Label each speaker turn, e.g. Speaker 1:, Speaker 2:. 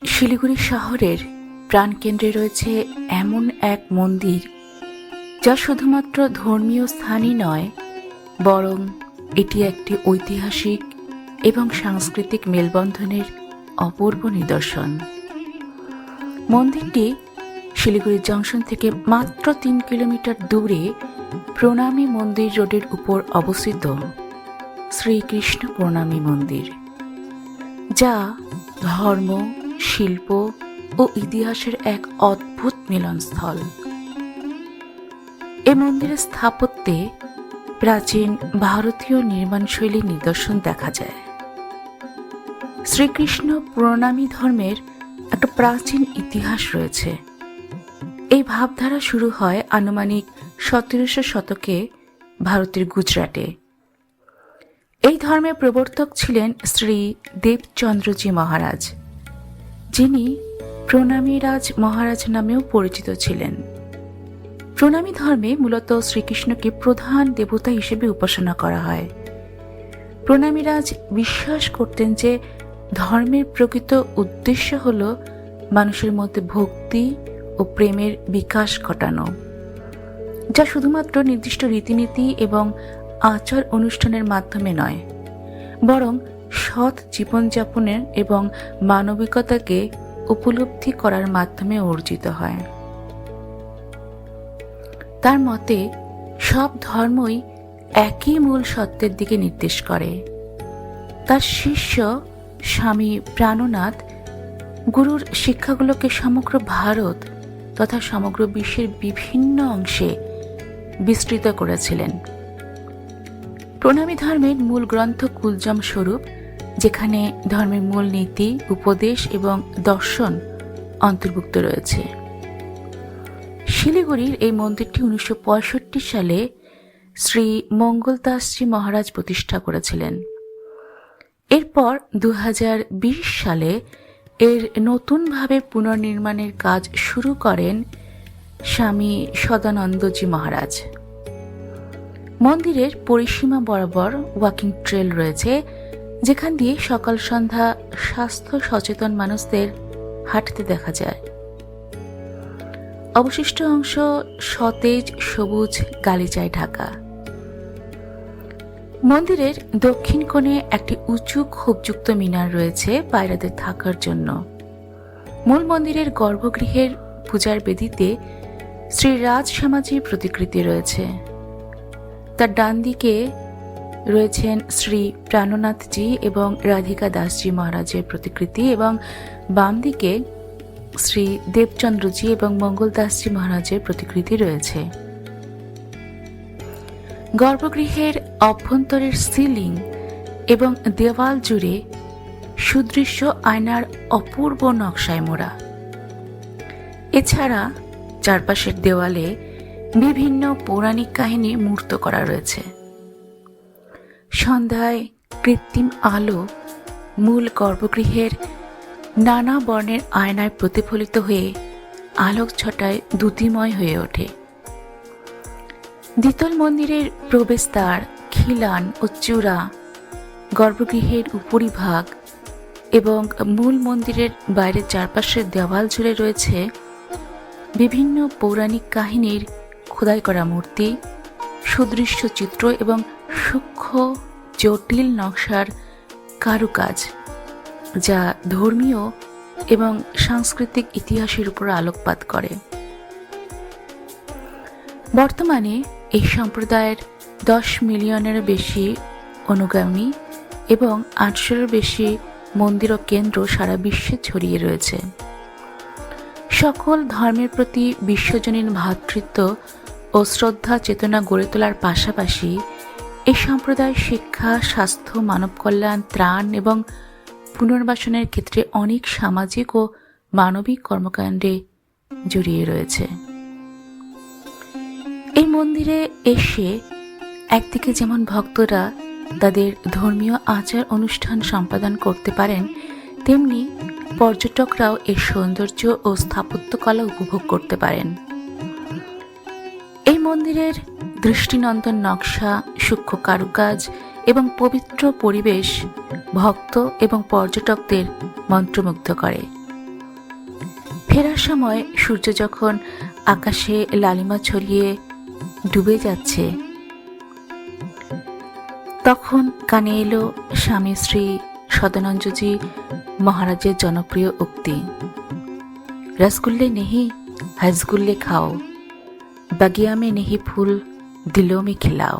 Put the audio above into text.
Speaker 1: শিলিগুড়ি শহরের প্রাণকেন্দ্রে রয়েছে এমন এক মন্দির যা শুধুমাত্র ধর্মীয় স্থানই নয়, বরং এটি একটি ঐতিহাসিক এবং সাংস্কৃতিক মেলবন্ধনের অপূর্ব নিদর্শন। মন্দিরটি শিলিগুড়ি জংশন থেকে মাত্র ৩ কিলোমিটার দূরে প্রণামী মন্দির রোডের উপর অবস্থিত শ্রীকৃষ্ণ প্রণামী মন্দির, যা ধর্ম, শিল্প ও ইতিহাসের এক অদ্ভুত মিলনস্থল। এ মন্দিরের স্থাপত্যে প্রাচীন ভারতীয় নির্মাণশৈলীর নিদর্শন দেখা যায়। শ্রীকৃষ্ণ প্রণামী ধর্মের একটা প্রাচীন ইতিহাস রয়েছে। এই ভাবধারা শুরু হয় আনুমানিক ১৭০০ শতকে ভারতের গুজরাটে। এই ধর্মের প্রবর্তক ছিলেন শ্রী দেবচন্দ্রজি মহারাজ, যিনি প্রণামীরাজ মহারাজ নামেও পরিচিত ছিলেন। প্রণামী ধর্মে মূলত শ্রীকৃষ্ণকে প্রধান দেবতা হিসেবে উপাসনা করা হয়। প্রণামীরাজ বিশ্বাস করতেন যে ধর্মের প্রকৃত উদ্দেশ্য হল মানুষের মধ্যে ভক্তি ও প্রেমের বিকাশ ঘটানো, যা শুধুমাত্র নির্দিষ্ট রীতিনীতি এবং আচার অনুষ্ঠানের মাধ্যমে নয়, বরং সৎ জীবনযাপনের এবং মানবিকতাকে উপলব্ধি করার মাধ্যমে অর্জিত হয়। তার মতে সব ধর্মই একই মূল সত্যের দিকে নির্দেশ করে। তার শিষ্য স্বামী প্রাণনাথ গুরুর শিক্ষাগুলোকে সমগ্র ভারত তথা সমগ্র বিশ্বের বিভিন্ন অংশে বিস্তৃত করেছিলেন। প্রণামী ধর্মের মূল গ্রন্থ কুলজম স্বরূপ, যেখানে ধর্মের মূল নীতি, উপদেশ এবং দর্শন অন্তর্ভুক্ত রয়েছে। শিলিগুড়ির এই মন্দিরটি ১৯৬৫ সালে শ্রী মঙ্গলদাসজি মহারাজ প্রতিষ্ঠা করেছিলেন। এরপর ২০২০ সালে এর নতুনভাবে পুনর্নির্মাণের কাজ শুরু করেন স্বামী সদানন্দজি মহারাজ। মন্দিরের পরিসীমা বরাবর ওয়াকিং ট্রেল রয়েছে, যেখান দিয়ে সকাল সন্ধ্যা স্বাস্থ্য সচেতন মানুষদের হাঁটতে দেখা যায়। অবশিষ্ট অংশ সতেজ সবুজ গালিচায় ঢাকা। মন্দিরের দক্ষিণ কোণে একটি উঁচু খোপযুক্ত মিনার রয়েছে পায়রাদের থাকার জন্য। মূল মন্দিরের গর্ভগৃহের পূজার বেদিতে শ্রী রাজ শ্যামাজির প্রতিকৃতি রয়েছে। তার ডান দিকে রয়েছেন শ্রী প্রাণনাথজি এবং রাধিকা দাসজি মহারাজের প্রতিকৃতি এবং বাম দিকে শ্রী দেবচন্দ্রজি এবং মঙ্গলদাসজি মহারাজের প্রতিকৃতি রয়েছে। গর্ভগৃহের অভ্যন্তরের সিলিং এবং দেওয়াল জুড়ে সুদৃশ্য আয়নার অপূর্ব নকশায় মোড়া। এছাড়া চারপাশের দেওয়ালে বিভিন্ন পৌরাণিক কাহিনী মূর্ত করা রয়েছে। সন্ধ্যায় কৃত্রিম আলো মূল গর্ভগৃহের নানা বর্ণের আয়নায় প্রতিফলিত হয়ে আলোক ছটায় দ্যুতিময় হয়ে ওঠে। দ্বিতল মন্দিরের প্রবেশদ্বার, খিলান ও চূড়া, গর্ভগৃহের উপরিভাগ এবং মূল মন্দিরের বাইরের চারপাশের দেওয়াল জুড়ে রয়েছে বিভিন্ন পৌরাণিক কাহিনীর খোদাই করা মূর্তি, সুদৃশ্য চিত্র এবং সূক্ষ্ম জটিল নকশার কারুকাজ, যা ধর্মীয় এবং সাংস্কৃতিক ইতিহাসের উপর আলোকপাত করে। বর্তমানে এই সম্প্রদায়ের ১০ মিলিয়নেরও বেশি অনুগামী এবং ৮০০-এরও বেশি মন্দির ও কেন্দ্র সারা বিশ্বে ছড়িয়ে রয়েছে। সকল ধর্মের প্রতি বিশ্বজনীন ভ্রাতৃত্ব ও শ্রদ্ধা চেতনা গড়ে তোলার পাশাপাশি এই সম্প্রদায় শিক্ষা, স্বাস্থ্য, মানব কল্যাণ, ত্রাণ এবং পুনর্বাসনের ক্ষেত্রে অনেক সামাজিক ও মানবিক কর্মকাণ্ডে জড়িয়ে রয়েছে। এই মন্দিরে এসে একদিকে যেমন ভক্তরা তাদের ধর্মীয় আচার অনুষ্ঠান সম্পাদন করতে পারেন, তেমনি পর্যটকরাও এর সৌন্দর্য ও স্থাপত্যকলা উপভোগ করতে পারেন। এই মন্দিরের দৃষ্টিনন্দন নকশা, সূক্ষ্ম কারুকাজ এবং পবিত্র পরিবেশ ভক্ত এবং পর্যটকদের মন্ত্রমুগ্ধ করে। ফেরার সময় সূর্য যখন আকাশে লালিমা ছড়িয়ে ডুবে যাচ্ছে, তখন কানে এলো স্বামী শ্রী সদানন্দজি মহারাজের জনপ্রিয় উক্তি, রসগুল্লে নেহি হজগুল্লে খাও, बगिया में नहीं फूल दिलों में खिलाओ।